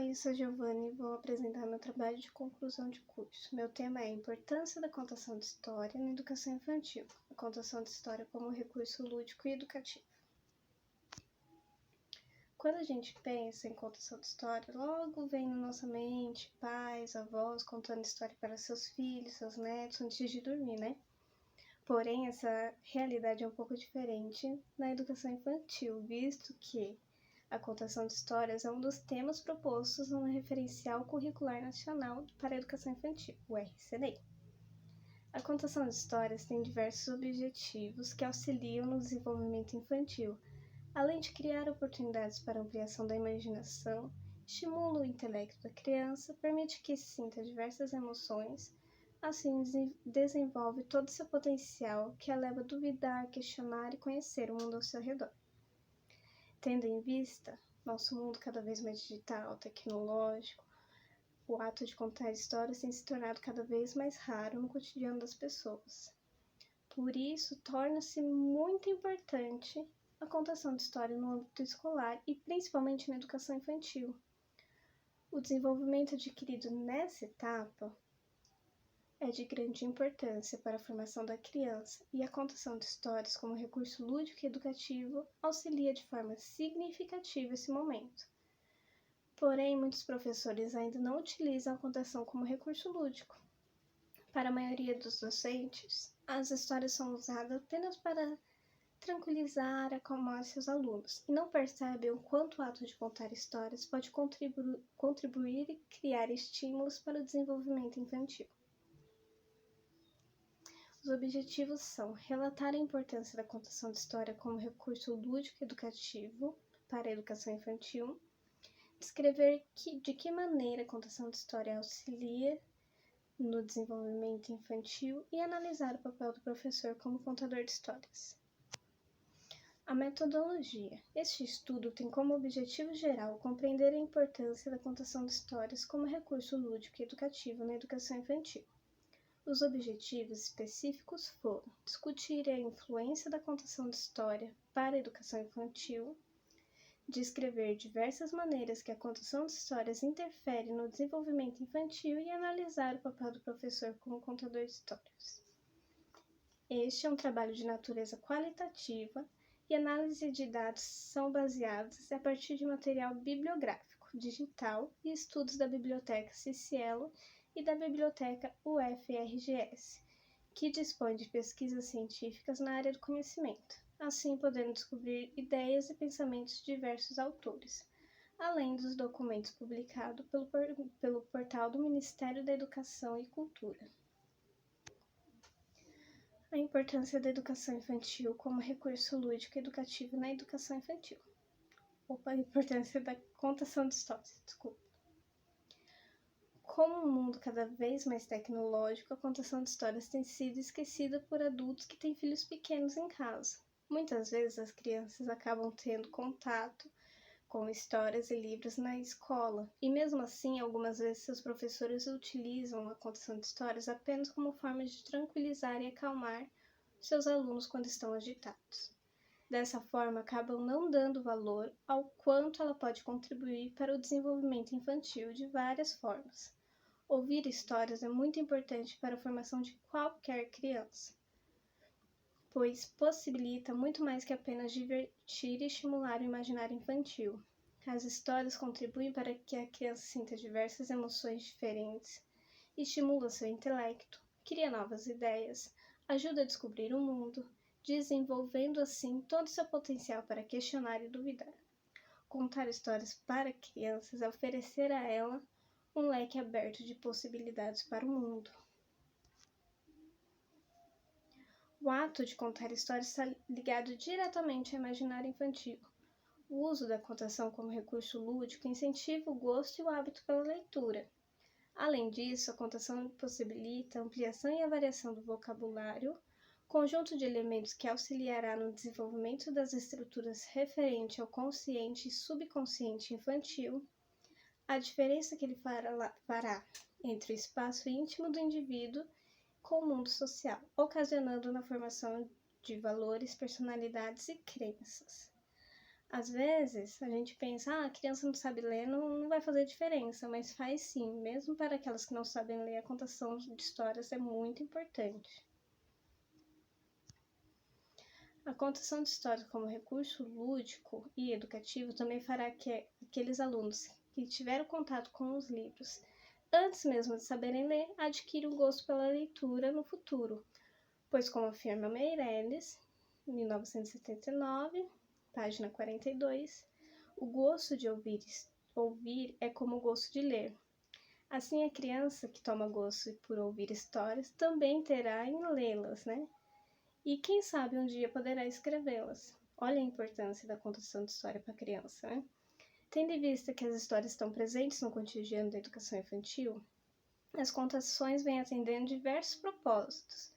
Oi, eu sou a Giovanna e vou apresentar meu trabalho de conclusão de curso. Meu tema é a importância da contação de história na educação infantil. A contação de história como recurso lúdico e educativo. Quando a gente pensa em contação de história, logo vem na nossa mente pais, avós contando história para seus filhos, seus netos antes de dormir, né? Porém, essa realidade é um pouco diferente na educação infantil, visto que a contação de histórias é um dos temas propostos no Referencial Curricular Nacional para a Educação Infantil, o RCNE. A contação de histórias tem diversos objetivos que auxiliam no desenvolvimento infantil, além de criar oportunidades para ampliação da imaginação, estimula o intelecto da criança, permite que se sinta diversas emoções, assim desenvolve todo seu potencial que a leva a duvidar, questionar e conhecer o mundo ao seu redor. Tendo em vista nosso mundo cada vez mais digital, tecnológico, o ato de contar histórias tem se tornado cada vez mais raro no cotidiano das pessoas. Por isso, torna-se muito importante a contação de história no âmbito escolar e principalmente na educação infantil. O desenvolvimento adquirido nessa etapa é de grande importância para a formação da criança e a contação de histórias como recurso lúdico e educativo auxilia de forma significativa esse momento. Porém, muitos professores ainda não utilizam a contação como recurso lúdico. Para a maioria dos docentes, as histórias são usadas apenas para tranquilizar, acalmar seus alunos e não percebem o quanto o ato de contar histórias pode contribuir e criar estímulos para o desenvolvimento infantil. Os objetivos são relatar a importância da contação de história como recurso lúdico e educativo para a educação infantil, descrever de que maneira a contação de história auxilia no desenvolvimento infantil e analisar o papel do professor como contador de histórias. A metodologia. Este estudo tem como objetivo geral compreender a importância da contação de histórias como recurso lúdico e educativo na educação infantil. Os objetivos específicos foram discutir a influência da contação de história para a educação infantil, descrever diversas maneiras que a contação de histórias interfere no desenvolvimento infantil e analisar o papel do professor como contador de histórias. Este é um trabalho de natureza qualitativa e análise de dados são baseados a partir de material bibliográfico, digital e estudos da Biblioteca Cicielo e da Biblioteca UFRGS, que dispõe de pesquisas científicas na área do conhecimento, assim podendo descobrir ideias e pensamentos de diversos autores, além dos documentos publicados pelo portal do Ministério da Educação e Cultura. A importância da educação infantil como recurso lúdico e educativo na educação infantil. A importância da contação de histórias, Com um mundo cada vez mais tecnológico, a contação de histórias tem sido esquecida por adultos que têm filhos pequenos em casa. Muitas vezes as crianças acabam tendo contato com histórias e livros na escola, e mesmo assim, algumas vezes seus professores utilizam a contação de histórias apenas como forma de tranquilizar e acalmar seus alunos quando estão agitados. Dessa forma, acabam não dando valor ao quanto ela pode contribuir para o desenvolvimento infantil de várias formas. Ouvir histórias é muito importante para a formação de qualquer criança, pois possibilita muito mais que apenas divertir e estimular o imaginário infantil. As histórias contribuem para que a criança sinta diversas emoções diferentes, estimula seu intelecto, cria novas ideias, ajuda a descobrir o mundo, desenvolvendo assim todo o seu potencial para questionar e duvidar. Contar histórias para crianças é oferecer a ela um leque aberto de possibilidades para o mundo. O ato de contar histórias está ligado diretamente ao imaginário infantil. O uso da contação como recurso lúdico incentiva o gosto e o hábito pela leitura. Além disso, a contação possibilita a ampliação e a variação do vocabulário, conjunto de elementos que auxiliará no desenvolvimento das estruturas referente ao consciente e subconsciente infantil, a diferença que ele fará entre o espaço íntimo do indivíduo com o mundo social, ocasionando na formação de valores, personalidades e crenças. Às vezes, a gente pensa, a criança não sabe ler, não vai fazer diferença, mas faz sim. Mesmo para aquelas que não sabem ler, a contação de histórias é muito importante. A contação de histórias como recurso lúdico e educativo também fará que aqueles alunos que tiveram contato com os livros antes mesmo de saberem ler, adquiram um gosto pela leitura no futuro, pois, como afirma Meirelles, 1979, página 42, o gosto de ouvir é como o gosto de ler. Assim, a criança que toma gosto por ouvir histórias também terá em lê-las, né? E quem sabe um dia poderá escrevê-las. Olha a importância da contação de história para a criança, né? Tendo em vista que as histórias estão presentes no cotidiano da educação infantil, as contações vêm atendendo diversos propósitos,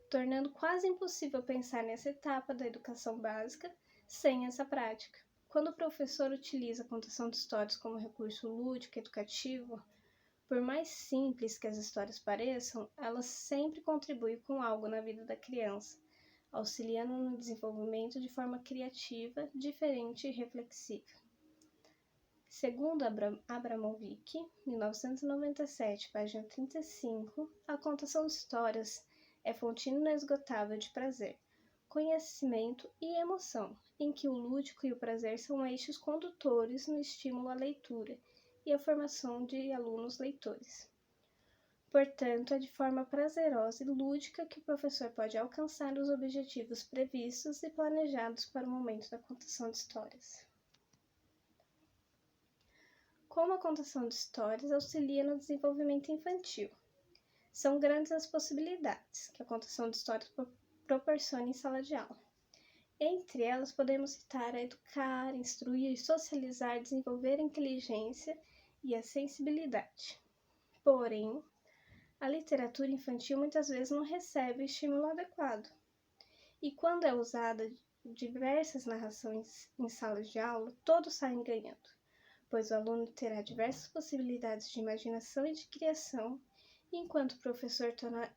tornando quase impossível pensar nessa etapa da educação básica sem essa prática. Quando o professor utiliza a contação de histórias como recurso lúdico e educativo, por mais simples que as histórias pareçam, elas sempre contribuem com algo na vida da criança, auxiliando no desenvolvimento de forma criativa, diferente e reflexiva. Segundo Abramovic, 1997, página 35, a contação de histórias é fonte inesgotável de prazer, conhecimento e emoção, em que o lúdico e o prazer são eixos condutores no estímulo à leitura e à formação de alunos leitores. Portanto, é de forma prazerosa e lúdica que o professor pode alcançar os objetivos previstos e planejados para o momento da contação de histórias. Como a contação de histórias auxilia no desenvolvimento infantil? São grandes as possibilidades que a contação de histórias proporciona em sala de aula. Entre elas, podemos citar a educar, instruir, socializar, desenvolver a inteligência e a sensibilidade. Porém, a literatura infantil muitas vezes não recebe o estímulo adequado. E quando é usada diversas narrações em salas de aula, todos saem ganhando, pois o aluno terá diversas possibilidades de imaginação e de criação, enquanto o professor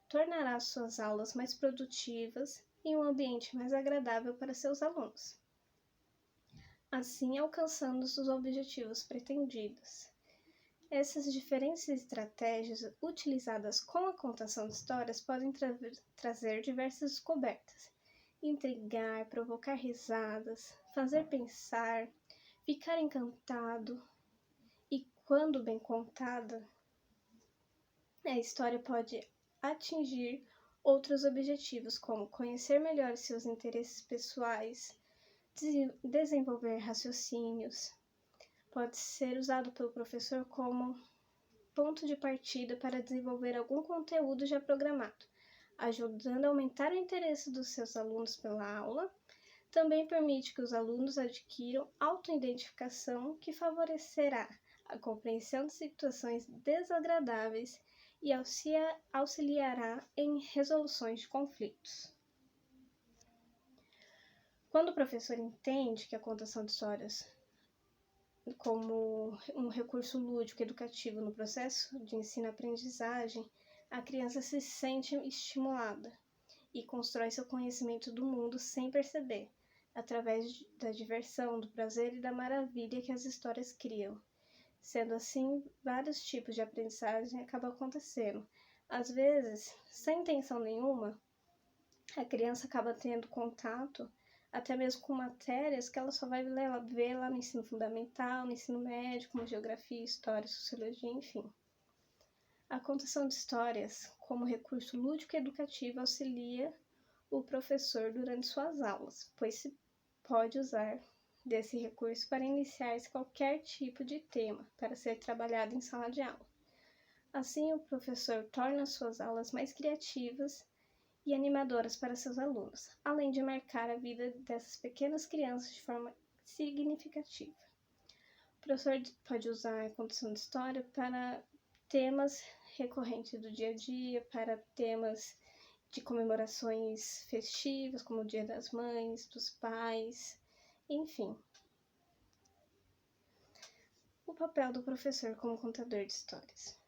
tornará suas aulas mais produtivas e um ambiente mais agradável para seus alunos, assim alcançando os objetivos pretendidos. Essas diferentes estratégias utilizadas com a contação de histórias podem trazer diversas descobertas, intrigar, provocar risadas, fazer pensar, ficar encantado, e quando bem contada, a história pode atingir outros objetivos, como conhecer melhor seus interesses pessoais, desenvolver raciocínios. Pode ser usado pelo professor como ponto de partida para desenvolver algum conteúdo já programado, ajudando a aumentar o interesse dos seus alunos pela aula. Também permite que os alunos adquiram autoidentificação, que favorecerá a compreensão de situações desagradáveis e auxiliará em resoluções de conflitos. Quando o professor entende que a contação de histórias como um recurso lúdico educativo no processo de ensino-aprendizagem, a criança se sente estimulada e constrói seu conhecimento do mundo sem perceber, através da diversão, do prazer e da maravilha que as histórias criam. Sendo assim, vários tipos de aprendizagem acabam acontecendo. Às vezes, sem intenção nenhuma, a criança acaba tendo contato até mesmo com matérias que ela só vai ver lá no ensino fundamental, no ensino médio, como geografia, história, sociologia, enfim. A contação de histórias, como recurso lúdico e educativo, auxilia o professor durante suas aulas, pois se pode usar desse recurso para iniciar qualquer tipo de tema para ser trabalhado em sala de aula. Assim, o professor torna suas aulas mais criativas e animadoras para seus alunos, além de marcar a vida dessas pequenas crianças de forma significativa. O professor pode usar a contação de história para temas recorrentes do dia a dia, para temas de comemorações festivas, como o Dia das Mães, dos Pais, enfim. O papel do professor como contador de histórias.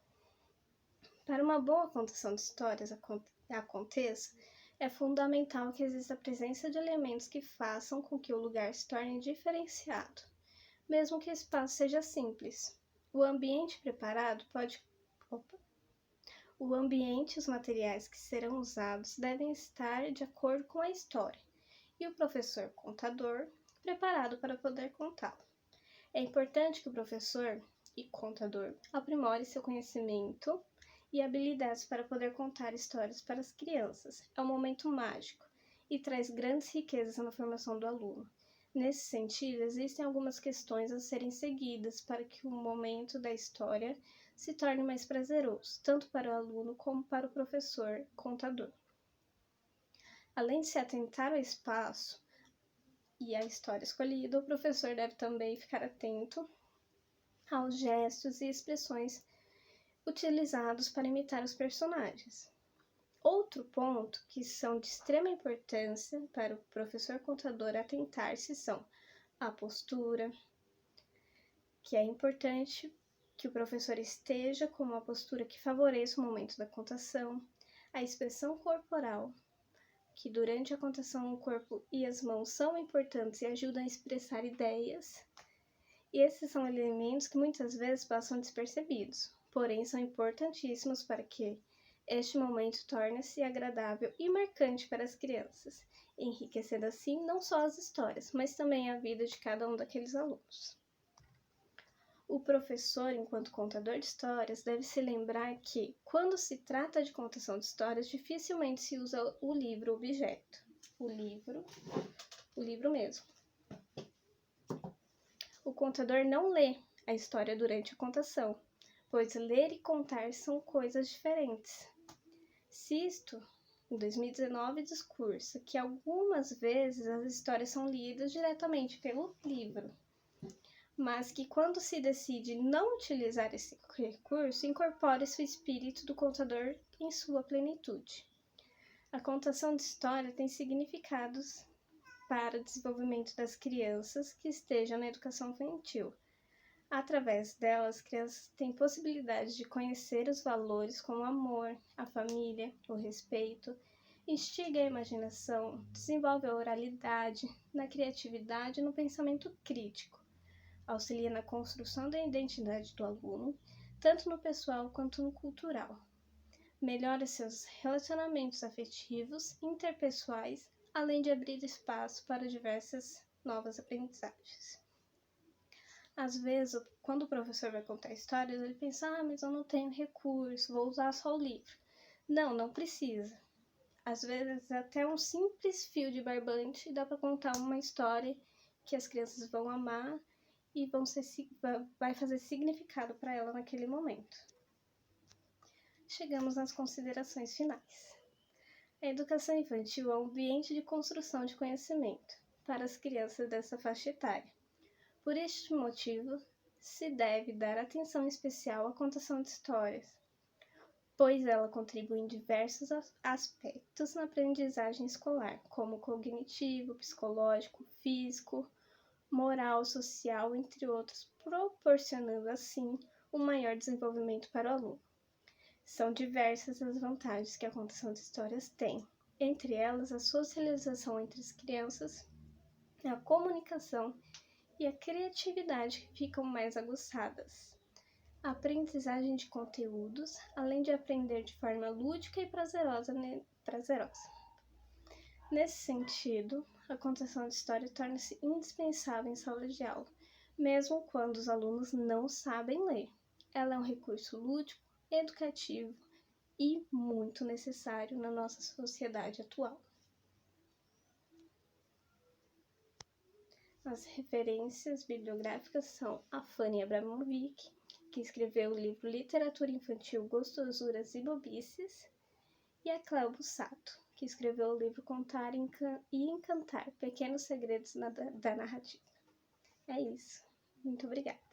Para uma boa contação de histórias aconteça, É fundamental que exista a presença de elementos que façam com que o lugar se torne diferenciado, mesmo que o espaço seja simples. O ambiente preparado pode... O ambiente e os materiais que serão usados devem estar de acordo com a história, e o professor contador preparado para poder contá-lo. É importante que o professor e contador aprimore seu conhecimento e habilidades para poder contar histórias para as crianças. É um momento mágico e traz grandes riquezas na formação do aluno. Nesse sentido, existem algumas questões a serem seguidas para que o momento da história se torne mais prazeroso, tanto para o aluno como para o professor contador. Além de se atentar ao espaço e à história escolhida, o professor deve também ficar atento aos gestos e expressões utilizados para imitar os personagens. Outro ponto que são de extrema importância para o professor contador atentar-se são a postura, que é importante que o professor esteja com uma postura que favoreça o momento da contação, a expressão corporal, que durante a contação o corpo e as mãos são importantes e ajudam a expressar ideias, e esses são elementos que muitas vezes passam despercebidos, porém são importantíssimos para que este momento torne-se agradável e marcante para as crianças, enriquecendo assim não só as histórias, mas também a vida de cada um daqueles alunos. O professor, enquanto contador de histórias, deve se lembrar que, quando se trata de contação de histórias, dificilmente se usa o livro objeto. O livro mesmo. O contador não lê a história durante a contação, pois ler e contar são coisas diferentes. Sisto, em 2019, discursa que algumas vezes as histórias são lidas diretamente pelo livro, mas que quando se decide não utilizar esse recurso, incorpora-se o espírito do contador em sua plenitude. A contação de história tem significados para o desenvolvimento das crianças que estejam na educação infantil. Através dela, as crianças têm possibilidade de conhecer os valores como o amor, a família, o respeito, instiga a imaginação, desenvolve a oralidade, na criatividade e no pensamento crítico, auxilia na construção da identidade do aluno, tanto no pessoal quanto no cultural, melhora seus relacionamentos afetivos, interpessoais, além de abrir espaço para diversas novas aprendizagens. Às vezes, quando o professor vai contar histórias, ele pensa, mas eu não tenho recurso, vou usar só o livro. Não precisa. Às vezes, até um simples fio de barbante dá para contar uma história que as crianças vão amar e vai fazer significado para ela naquele momento. Chegamos nas considerações finais. A educação infantil é um ambiente de construção de conhecimento para as crianças dessa faixa etária. Por este motivo, se deve dar atenção especial à contação de histórias, pois ela contribui em diversos aspectos na aprendizagem escolar, como cognitivo, psicológico, físico, moral, social, entre outros, proporcionando assim um maior desenvolvimento para o aluno. São diversas as vantagens que a contação de histórias tem, entre elas a socialização entre as crianças, a comunicação e a criatividade que ficam mais aguçadas, a aprendizagem de conteúdos, além de aprender de forma lúdica e prazerosa. Nesse sentido, a contação de história torna-se indispensável em sala de aula, mesmo quando os alunos não sabem ler. Ela é um recurso lúdico, educativo e muito necessário na nossa sociedade atual. As referências bibliográficas são a Fanny Abramovic, que escreveu o livro Literatura Infantil, Gostosuras e Bobices, e a Cléo Bussato, que escreveu o livro Contar e Encantar, Pequenos Segredos da Narrativa. É isso. Muito obrigada.